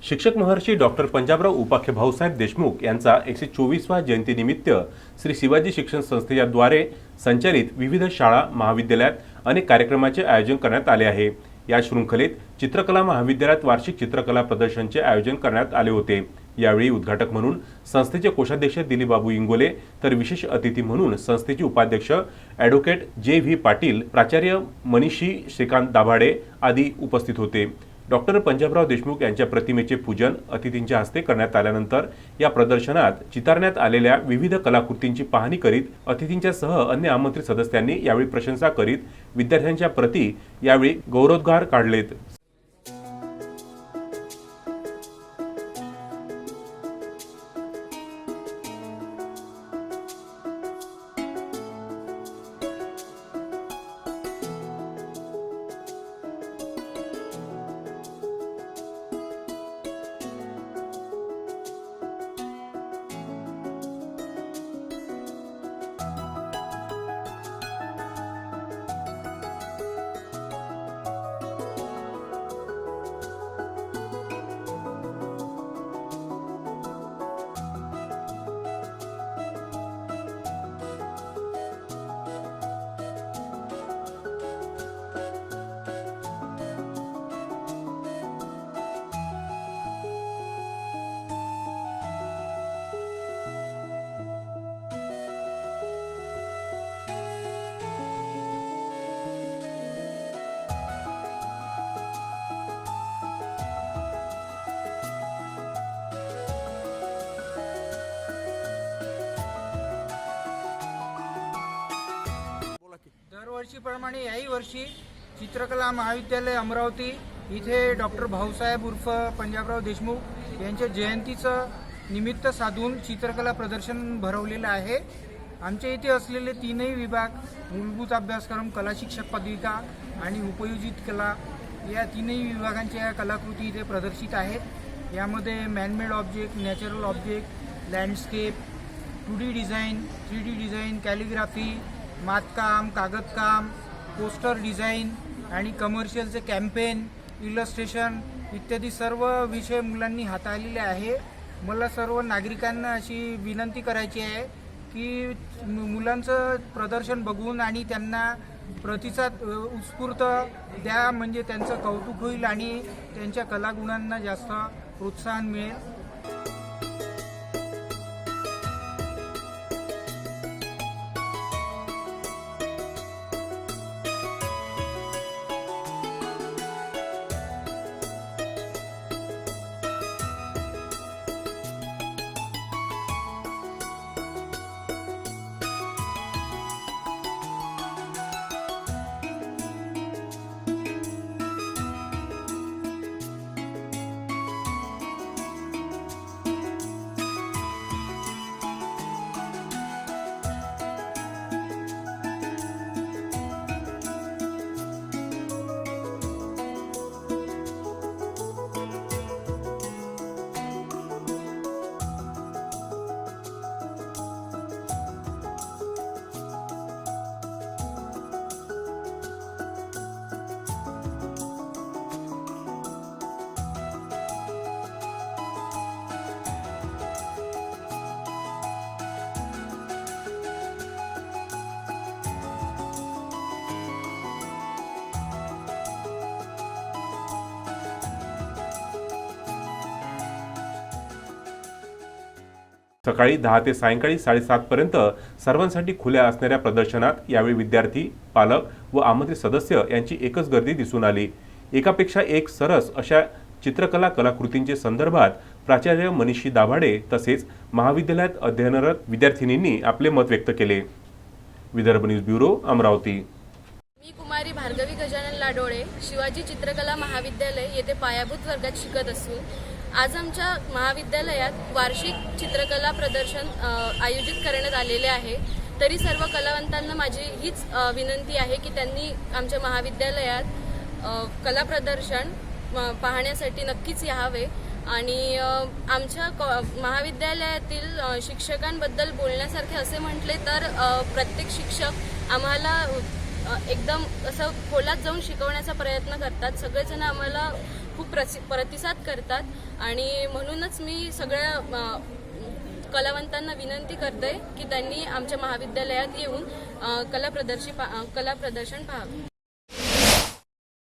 शिक्षक महर्षी डॉक्टर पंजाबराव उपाख्य भाऊसाहेब देशमुख यांचा 124वा जयंतीनिमित्त श्री शिवाजी शिक्षण संस्थेच्याद्वारे संचालित विविध शाळा महाविद्यालयात अनेक कार्यक्रमाचे आयोजन करण्यात आले आहे। या शृंखलेत चित्रकला महाविद्यालयात वार्षिक चित्रकला प्रदर्शनचे आयोजन करण्यात आले होते। यावेळी उद्घाटक म्हणून संस्थेचे कोषाध्यक्ष दिलीप बाबू इंगोले तर विशेष अतिथी म्हणून संस्थेचे उपाध्यक्ष ॲडव्होकेट जे.व्ही. पाटील, प्राचार्य मनीषी श्रीकांत दाभाडे आदी उपस्थित होते। डॉक्टर पंजाबराव देशमुख यांच्या प्रतिमेचे पूजन अतिथींच्या हस्ते करण्यात आल्यानंतर या प्रदर्शनात चितारण्यात आलेल्या विविध कलाकृतींची पाहणी करीत अतिथींच्यासह अन्य आमंत्रित सदस्यांनी यावेळी प्रशंसा करीत विद्यार्थ्यांच्या प्रती यावेळी गौरवोद्गार काढलेत। दरवर्षीप्रमाणे याही वर्षी चित्रकला महाविद्यालय अमरावती इथे डॉक्टर भाऊसाहेब उर्फ पंजाबराव देशमुख यांच्या जयंतीचं निमित्त साधून चित्रकला प्रदर्शन भरवलेलं आहे। आमच्या इथे असलेले तीनही विभाग, मूलभूत अभ्यासक्रम, कला शिक्षक पदविका आणि उपयोजित कला, या तीनही विभागांच्या कलाकृती इथे प्रदर्शित आहेत। यामध्ये manmade object, natural object, landscape, 2D design, 3D design, calligraphy, मातकाम, कागदकाम, पोस्टर डिझाईन आणि कमर्शियलचे कॅम्पेन, इलस्ट्रेशन इत्यादी सर्व विषय मुलांनी हाताळलेले आहे। मला सर्व नागरिकांना अशी विनंती करायची आहे की मुलांचं प्रदर्शन बघून आणि त्यांना प्रतिसाद उत्स्फूर्त द्या, म्हणजे त्यांचं कौतुक होईल आणि त्यांच्या कलागुणांना जास्त प्रोत्साहन मिळेल। सकाळी 10 ते सायंकाळी 7:30 पर्यंत सर्वांसाठी खुल्या असणाऱ्या प्रदर्शनात यावेळी विद्यार्थी, पालक व आमंत्रित सदस्य यांची एकच गर्दी दिसून आली। एकापेक्षा एक सरस अशा चित्रकला कलाकृतींचे संदर्भात प्राचार्य मनीषी दाभाडे तसेच महाविद्यालयात अध्ययनरत विद्यार्थिनींनी आपले मत व्यक्त केले। Vidarbha news bureau, Amravati. मी कुमारी भार्गवी गजानन लाडोळे शिवाजी चित्रकला महाविद्यालय येथे पायाभूत वर्गात शिकत असून आज आमच्या महाविद्यालयात वार्षिक चित्रकला प्रदर्शन आयोजित करण्यात आलेले आहे। तरी सर्व कलावंतांना माझी हीच विनंती आहे की त्यांनी आमच्या महाविद्यालयात कला प्रदर्शन पाहण्यासाठी नक्कीच यावे आणि आमच्या महाविद्यालयातील शिक्षकांबद्दल बोलण्यासारखे असे म्हटले तर प्रत्येक शिक्षक आम्हाला एकदम असं खोलात जाऊन शिकवण्याचा प्रयत्न करतात। सगळेजण आम्हाला खूप प्रतिसाद करतात आणि म्हणूनच मी सगळ्या कलावंतांना विनंती करते की त्यांनी आमच्या महाविद्यालयात येऊन कला प्रदर्शन पाहावे.